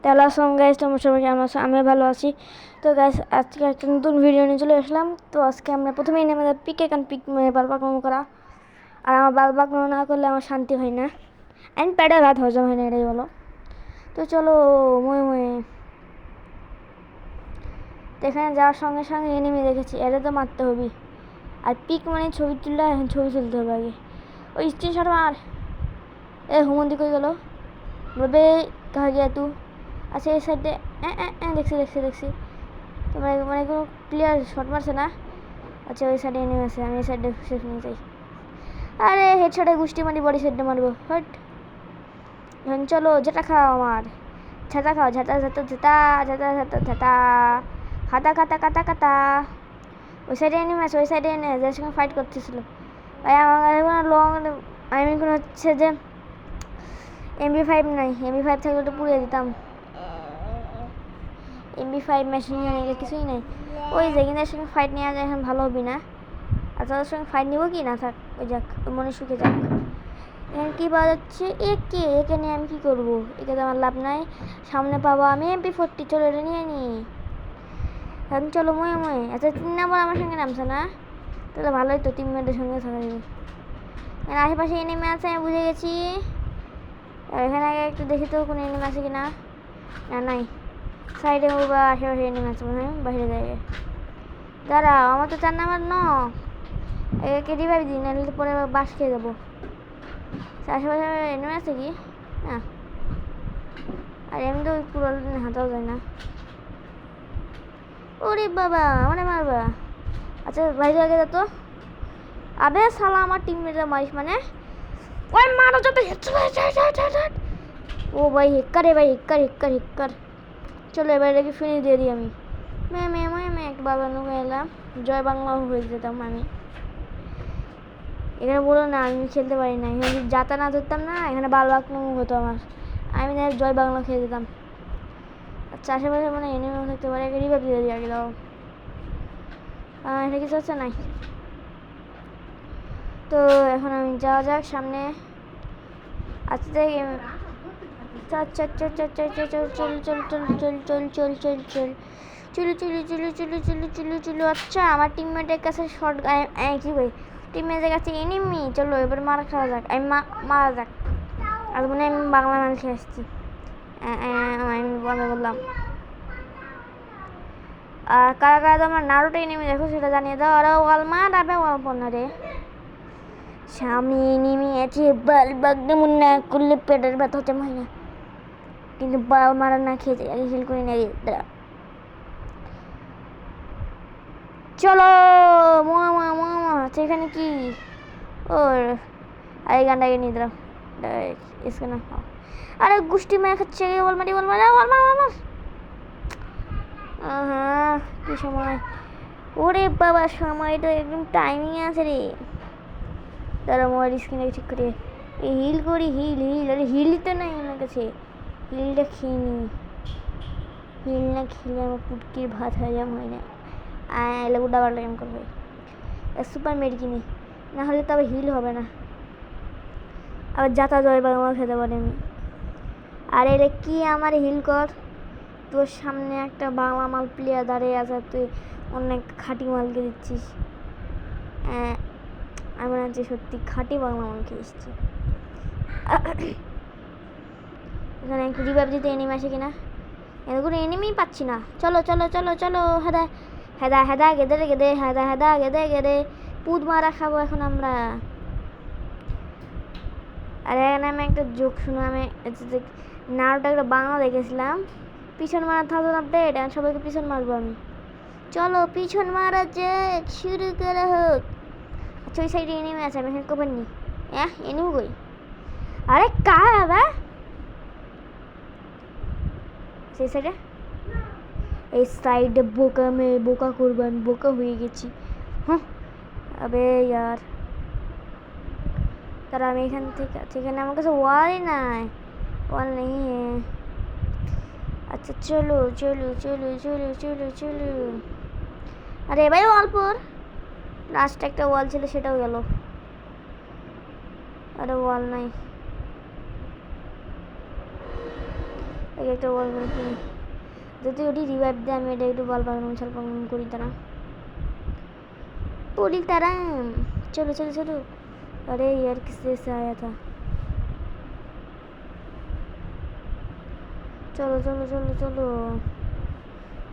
তাহলে আসসালামু গাইস, তোমরা সবাই কেমন আছো? আমি ভালো আছি। তো গাইস, আজকে একটা নতুন ভিডিও নিয়ে চলে আসলাম। তো আজকে আমরা প্রথমেই আমাদের পিকে কান পিক বাল পাকানো করা। আর আমার বাল পাকানো না করলে আমার শান্তি হয় না, অ্যান্ড পেটে ভাত হজম হয় না, এটাই বলো। তো চলো মই মই। তো এখানে যাওয়ার সঙ্গে সঙ্গে এনিমি দেখেছি, এটা তো মারতে হবে। আর পিক মানে ছবি তুললে, এখন ছবি তুলতে হবে আগে। ওই স্ক্রিনশট মার। এ হুমন্দি কই গেল বলবে, কাহা গিয়া তু? আচ্ছা এই সাইডে দেখছি তোমরা মানে কোনো ক্লিয়ার শট মারছে না। আচ্ছা ওই সাইডে এনিমি আছে, আমি এই সাইডে শেষ নিয়ে যাই। আরে হেডশটে গুষ্টি মারি, বডি সাইডে মারবো। হট, এখন চলো যেটা খাও আমার। ঝাঁটা খাও, ঝাঁটা ঝাঁটা ঝাঁটা ঝাঁটা ঝাঁটা ঝাঁটা হাতা খাতা কাতা কাতা। ওই সাইডে এনিমি আছে, ওই সাইডে এনে যার সঙ্গে ফাইট করতেছিল। ভাই আমার লং আমি কোনো হচ্ছে যে MP5 নাই, MP5 থাকলে তো পুড়িয়ে দিতাম। MP5 মেশিন নিয়ে কিছুই নেই। ওই যে কিন্তু সঙ্গে ফাইট নেওয়া যায়, এখন ভালো হবে না। আর তাদের সঙ্গে ফাইট নিব কি না থাক, ওই যাক, ওই মনে সুখে যাক। এখানে কী পাওয়া যাচ্ছে? একে নিয়ে আমি কী করবো? একে তো আমার লাভ নাই। সামনে পাবো আমি MP40, চলো এটা নিয়ে নিই। এখন চলো মই। আচ্ছা 3 নম্বর আমার সঙ্গে নামছে না, তাহলে ভালোই তো, টিমমেটের সঙ্গে থাকা যাবে। আশেপাশে এনিমি আছে, আমি বুঝে গেছি। এখানে আগে একটু দেখি তো কোনো এনিমি আছে কি না। না নাই, সাইডে বা আশেপাশে এনিমি আছে মনে হয়, বাইরে জায়গায়। দাঁড়াও, আমার তো 4 নাম্বার ন, একে রিভাইভ দিই, নাহলে তো পরে বাস খেয়ে যাবো। আশেপাশে এনিমি আছে কি না? আর এমনি তো ওই পুরো হাঁটাও যায় না। ওরে বাবা, মানে মারবা? আচ্ছা বাইরে আগে যেত। আবে শালা, আমার টিমমেটরা মারিস মানে? ওই মারো যাবে। ও ভাই হেক্কারে, ভাই হেক্কার। চলো এবার এটাকে ফিনিশ দিয়ে দিই আমি। আমি একটা বাবানো এলাম, জয় বাংলা হয়ে যেতাম আমি। এখানে বলো না আমি খেলতে পারি না, এখানে যদি যাতা না ধরতাম না, এখানে বাংলা হতো আমার, আমি না জয় বাংলা খেয়ে যেতাম। আচ্ছা আশেপাশে মানে এনিমেও থাকতে পারে, একে রিভাইভ দিয়ে দিই আগে। দাও, এটা কিছু হচ্ছে নাই। তো এখন আমি যাওয়া যাক সামনে। আচ্ছা চল। আচ্ছা আমার টিমমেটের কাছে শর্ট কি ভাই, টিমমেটের কাছে এনিমি। চলো এবার মারা খাওয়া যাক, আমি মারা যাক। আর মনে আমি বাংলা ম্যাচ খেয়ে আসছি, আমি বন্ধ করলাম। আর কারা কারা তো আমার নারুটো এনিমি দেখো সেটা জানিয়ে দাও। আর ওয়াল মারাবে, ওয়াল পড়না রে। সামনে এনিমি আছে, বাল বাগদে মন না করলে পেটের ব্যথা হচ্ছে হয় না, কিন্তু বাল মারা না খেয়ে যায় আগে, হিল করে না। চলো আচ্ছা এখানে কি ওর আরে গানটাকে নিয়ে দিলাম इसका ना। আরে গুষ্টি মেরে খাচ্ছে, বল মারি কি সময়! ওরে বাবা, সময় তো একদম টাইমিং আছে রে। তারা মোবাইল স্ক্রিনে ঠিক করে এই হিল করি, হিল। আরে হিলই তো নাই আমার কাছে, হিলটা খেয়ে নি। হিল না খেলে আমার পুটকির ভাত হজম হয় না। এলে উডা বাড়লে এম করবে, সুপার মেড কিনি, না হলে তবে হিল হবে না। আবার যাতা জয় বাংলা খেতে পারি আমি। আর এটা কি আমার হিল কর, তোর সামনে একটা বাংলা মাল প্লেয়ার দাঁড়িয়ে আছে, তুই অনেক খাঁটি মালকে দিচ্ছিস। আমি আজকে সত্যি খাঁটি বাংলা মাল খেয়ে এসেছি। এখানে একটু রিভাইভ দিতে এনিমি আসে কিনা, এরকম এনিমি পাচ্ছি না। চলো হেদা গেদে পুদ মারা খাবো এখন আমরা। আর এখানে আমি একটা যোগ শুনো, আমি নারুটো একটা বাংলা দেখেছিলাম, পিছন মারা থাউজেন্ড আপডেট, এখন সবাইকে পিছন মারবো আমি। চলো পিছন মারা যাক, শুরু করা হোক। আচ্ছা ওই সাইডে এনিমি আছে, আমি এখানে কভার নি। এনিমি কই? আরে কারা সেই সাইডে? এই সাইডে বোকা করবেন, বোকা হয়ে গেছি। হ্যাঁ আবে ইয়ার, তারা আমি এখান থেকে আছি, এখানে আমার কাছে ওয়ালই নাই, ওয়াল নেই। আচ্ছা চলো। আরে ভাই ওয়াল পর লাস্ট একটা ওয়াল ছিল, সেটাও গেল। আরে ওয়াল নাই, একটা বল কিনি যদি ওটি রিভাইভ দেয় আমি এটা একটু বল পাগলাম ছাল পাগলাম করি তারা पुलिस तारा चलो चलो चलो अरे यार किससे से आया था चलो चलो चलो चलो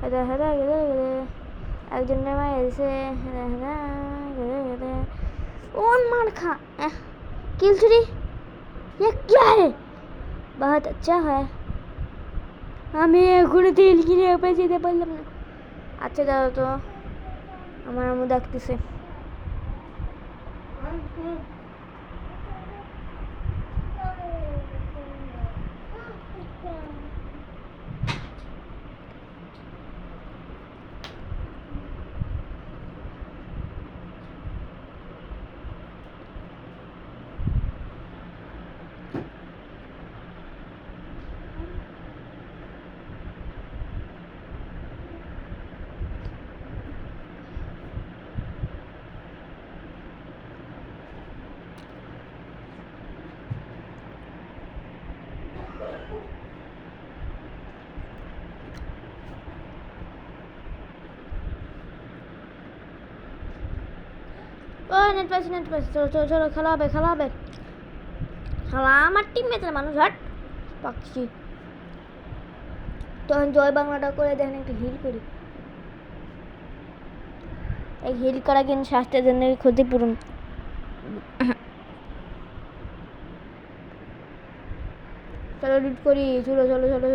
हदा हदा गदे गदे एक जन ने मारे से हदा हदा गदे गदे ओन मार खा किल थ्री ये क्या है बहुत अच्छा है हमें गुड़ तेल की रे पैसे दे पड़लम ना अच्छा जाओ तो আমার আম্মু ডাকতেছে नेट पास चलो चलो चलो খেলা হবে খেলা আমার টিমমেটের মানুষ হট পাচ্ছি তখন জয় বাংলাটা করে দেখেন একটু হিল করি এই হিল করা কিন্তু স্বাস্থ্যের জন্য ক্ষতিপূরণ চলো লুট করি চলো চলো চলো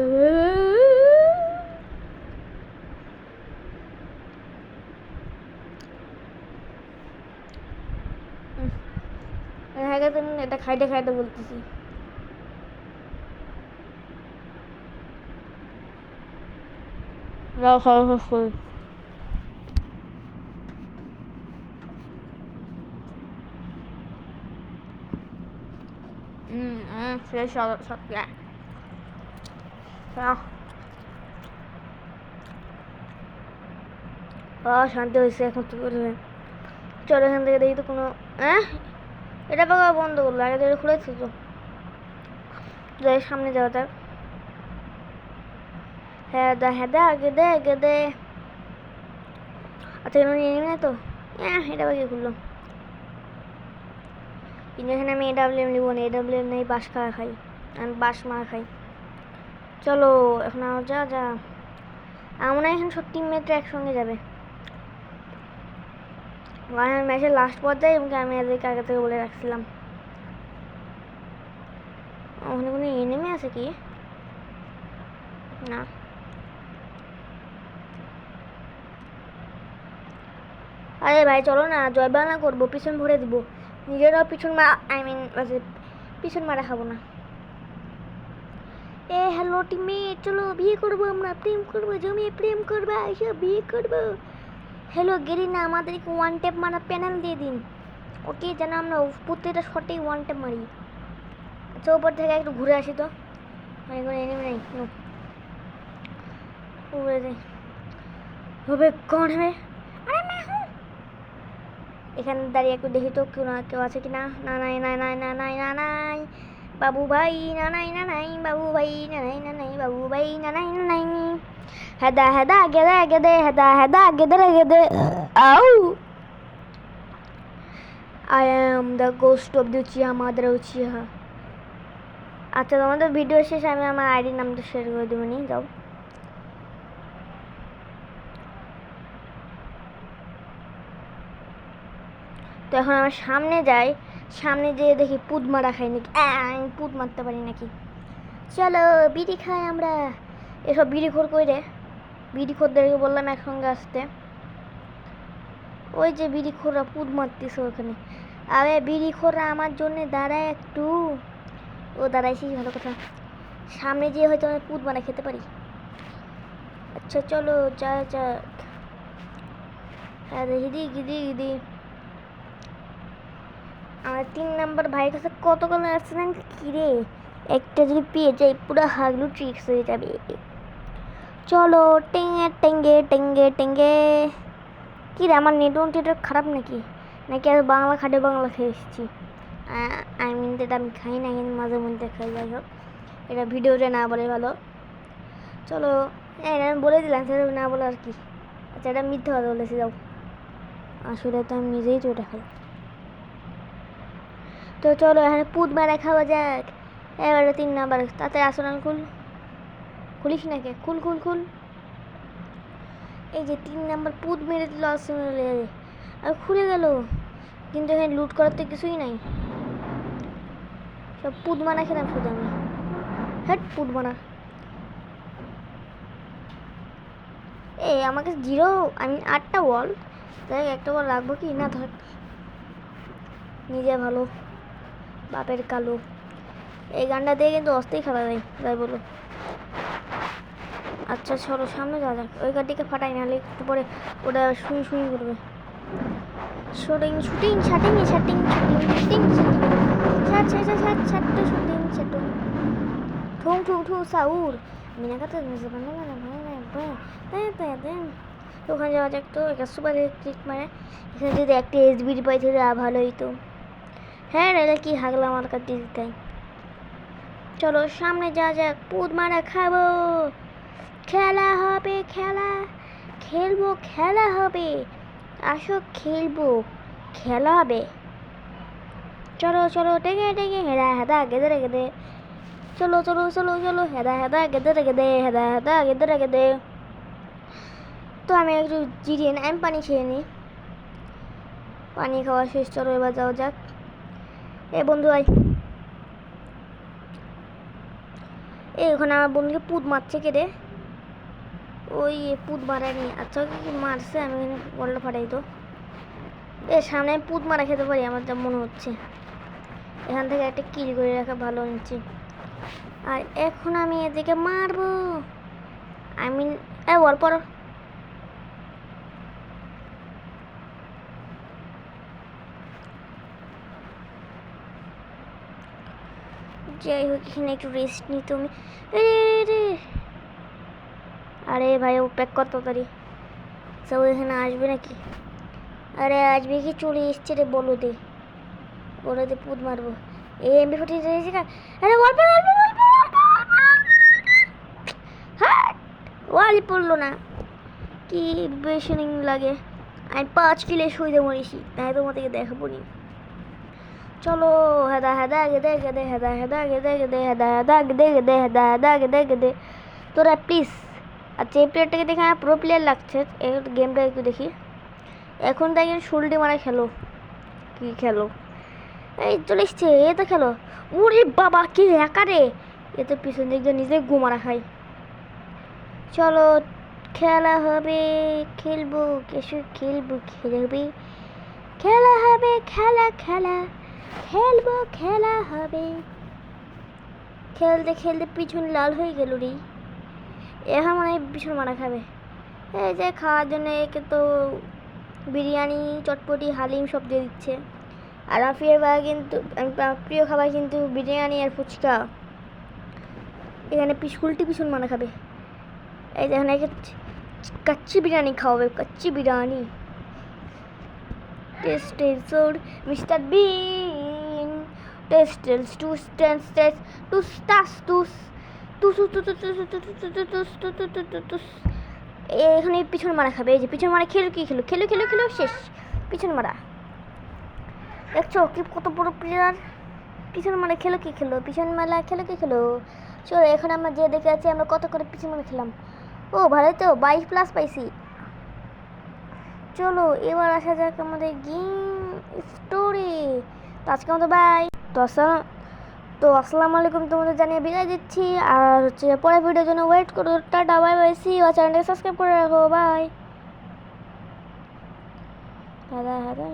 হ্যাঁ তুমি এটা খাইতে খাইতে বলতেছি রাও খাও খাও ফ্রেশ সব শান্তি হয়েছে এখন কি করবে চলো এখান থেকে দেখি তো কোনো এটা পাকা বন্ধ করলো আগে থেকে খুলেছি তো যাই সামনে যাওয়া যাক হ্যাঁ দা আগে দে আচ্ছা এগুলো নিয়ে নিবি না তো এটা পাখি খুললো কিন্তু এখানে আমি এডাব্লিউএম নিব না এডাব্লিউএম নেই বাস খাওয়া খাই আমি বাস মারা খাই চলো এখন যা আমরা এখন সব টিমমেটরা একসঙ্গে যাবে ম্যাচের লাস্ট পর্যায়ে এবং আমি এদেরকে আগে থেকে বলে রাখছিলাম ওখানে কোনো এনিমি আছে কি না আরে ভাই চলো না জয় বাংলা করবো পিছন ভরে দিব নিজেরাও পিছন পিছন মারা খাবো না হ্যালো টিমমেট চলো বিয়ে করবো আমরা প্রেম করবো জমিয়ে প্রেম করবো এসব বিয়ে করবো হ্যালো গেরিনা আমাদেরকে ওয়ান ট্যাপ মারা প্যানেল দিয়ে দিন ওকে যেন আমরা প্রত্যেকটা শটেই ওয়ান ট্যাপ মারি আচ্ছা ওপর থেকে একটু ঘুরে আসি তো মানে কোনো এনিমি নেই ঘুরে যাই হবে কোন হবে আরে मैं हूं এখানে দাঁড়িয়ে একটু দেখি তো কেউ আছে কি না নাই বাবু ভাই নাই বাবু ভাই নাই বাবু ভাই নাই হেদা গেদে আউ I am the ghost of the Uchiha Mother Uchiha আচ্ছা তোমাদের ভিডিও শেষে আমি আমার আইডি নামটা শেয়ার করে দেবো নি যাও তো এখন আমার সামনে যাই সামনে যেয়ে দেখি পুদ মারা খাই নাকি আমি পুদ মারতে পারি নাকি চলো বিড়ি খাই আমরা এসব বিড়িখোর কইরে বিড়িখোরদেরকে বললাম একসঙ্গে আসতে ওই যে বিড়িখোররা পুদ মারতেছে ওখানে আরে বিড়িখোররা আমার জন্য দাঁড়ায় একটু ও দাঁড়াইছিস ভালো কথা সামনে যেয়ে হয়তো আমি পুদ মারা খেতে পারি আচ্ছা চলো যাক হ্যাঁ গিদি আমার 3 নম্বর ভাইয়ের কাছে কতগুলো অ্যাক্সিডেন্ট কিরে একটা যদি পেয়ে যাই পুরো হাগলু ট্রিক্স হয়ে যাবে চলো টেঙ্গে কি রে আমার নেটওয়ার্ক খারাপ নাকি আর বাংলা খেয়ে এসেছি আই মিন এটা আমি খাই না কিন্তু মাঝে মধ্যে খাই যাই হোক এটা ভিডিওতে না বলে ভালো চলো আমি বলে দিলাম সেটা না বলে আর কি। আচ্ছা এটা মিথ্যা কথা বলেছি, যাও। আসলে তো আমি নিজেই তো ওটা খাই। তো চলো এখানে পুত মারা খাওয়া যাক। এবারে 3 নাম্বার, তাতে আসনাল খুল। খুলিস না কে? খুল খুল খুল। এই যে 3 নাম্বার পুত মেরে দিল আসনালে, আর খুলে গেল। কিন্তু এখানে লুট করার তো কিছুই নাই, সব পুত মারা খেলাম শুধু আমি। হ্যাঁ পুত মারা। এই আমাকে 0, আমি 8টা বল, তাই একটা বল রাখবো কি না? থাক, নিজে ভালো বাপের কালো। এই গানটা দিয়ে কিন্তু অস্তেই খেলা যায়, তাই বলো। আচ্ছা চলো সামনে যাওয়া যাক। ওই গাড়িকে ফাটাই, নাহলে একটু পরে ওটা শুই শুই করবে। শুটিং শুটিং শাটিং শাটিং শুটিং শাট শাট শাট শাট শুটিং শাটিং ঠুং ঠুং ঠুং সাউর মিনা কাতে মিজে বানা বানা বানা। তো ওখানে যাওয়া যাক। তো একটা সুপার ক্লিক মানে এখানে যদি একটা SBD পাই তাহলে ভালো হইতো। হ্যাঁ নাহলে কি হাগলা আমার কাছে দিতে। চলো সামনে যাওয়া যাক, পুত মারা খাবো। খেলা হবে, খেলা খেলবো, খেলা হবে, আসো খেলবো, খেলা হবে। চলো চলো টেকে টেকে হেদা হেদা গেদে গেদে। চলো চলো চলো চলো হেদা হেদা গেদে গেদে, হেদা হেদা গেদে গেদে। তো আমি একটু জিরিয়ে নিই, আমি পানি খেয়ে নিই। পানি খাওয়া শেষ, চলো এবার যাও যাক। এ বন্ধু আয়। এই ওখানে আমার বন্ধুকে পুত মারছে কে রে? ওই পুত মারানি। আচ্ছা কি মারছে, আমি এখানে বলটা ফাটাই। তো এর সামনে আমি পুত মারা খেতে পারি আমার যা মনে হচ্ছে। এখান থেকে একটা কিল করে রাখা ভালো নিচ্ছি। আর এখন আমি এদিকে মারবো। আমি বল পর। যাই হোক এখানে একটু রেস্ট নিই তুমি। আরে ভাই ও প্যাক কর তাড়াতাড়ি। সব এখানে আসবে নাকি? আরে আসবে কি, চলে এসছে রে বলদে। বলদে পুত মারবো। এই MP40 রয়েছে না? আরে অল্প অল্প অল্প হ্যাঁ ওয়াল পড়লো না। কি বেশনিং লাগে। আমি 5 কিলে শুইতে মরেছি, তাই তোমাদেরকে দেখাবো নি। চলো হেদা হেদা গেদে গেদে, হেদা হেদা গেদে গেদে, হেদা হেদা গেদে গেদে, হেদা হেদা গেদে গেদে। তোরা প্লিজ। আচ্ছা এই প্লেয়ারটাকে দেখে আমার প্রো প্লেয়ার লাগছে। এই গেমটা একটু দেখি। এখন তাই শুল্টি মারা খেলো। কি খেলো? এই চলে এসছে, এ তো খেলো। ওরে বাবা কি একা রে! এ তো পিছন দিক দিয়ে নিজে গুমারা খাই। চলো খেলা হবে, খেলবো, কেসু খেলবো, খেলবে, খেলা হবে, খেলা খেলা খেলবো, খেলা হবে। খেলতে খেলতে পিছন লাল হয়ে গেল রে। এখন মনে হয় ভীষণ মারা খাবে। এই যে খাওয়ার জন্য একে তো বিরিয়ানি, চটপটি, হালিম সব দিয়ে দিচ্ছে। আর আমার প্রিয় খাবার কিন্তু বিরিয়ানি আর ফুচকা। এখানে উল্টি পিছন মারা খাবে। এই যে এখানে কাচ্চি বিরিয়ানি খাওয়াবে, কাচ্চি বিরিয়ানি। টেস্টের মিস্টার বিন, টেস্টেলস টুস টেন্স টেস্ট টুস টাস টুস টুস টুস। এখানে পিছন মারা খাবে। এই যে পিছন মারা খেলো, কি খেলো, খেলো খেলো খেলো শেষ। পিছন মারা দেখছো কি কত বড় প্লেয়ার। পিছন মারা খেলো কি খেলো, পিছন মারা খেলো কি খেলো। চলো এখন আমরা যে দেখে আছি আমরা কত করে পিছন মারা খেলাম। ও ভালোই তো 22+ পাইছি। চলো এবার আসা যাক আমাদের গেম স্টোরি। তো আজকে আমাদের বাই। তো আসসালামু আলাইকুম তোমাদের জানিয়ে বিদায় দিচ্ছি। আর হচ্ছে পরের ভিডিওর জন্য ওয়েট করো। Tata bye bye, see you. চ্যানেলটাকে সাবস্ক্রাইব করে রাখো। বাই। দাদা দাদা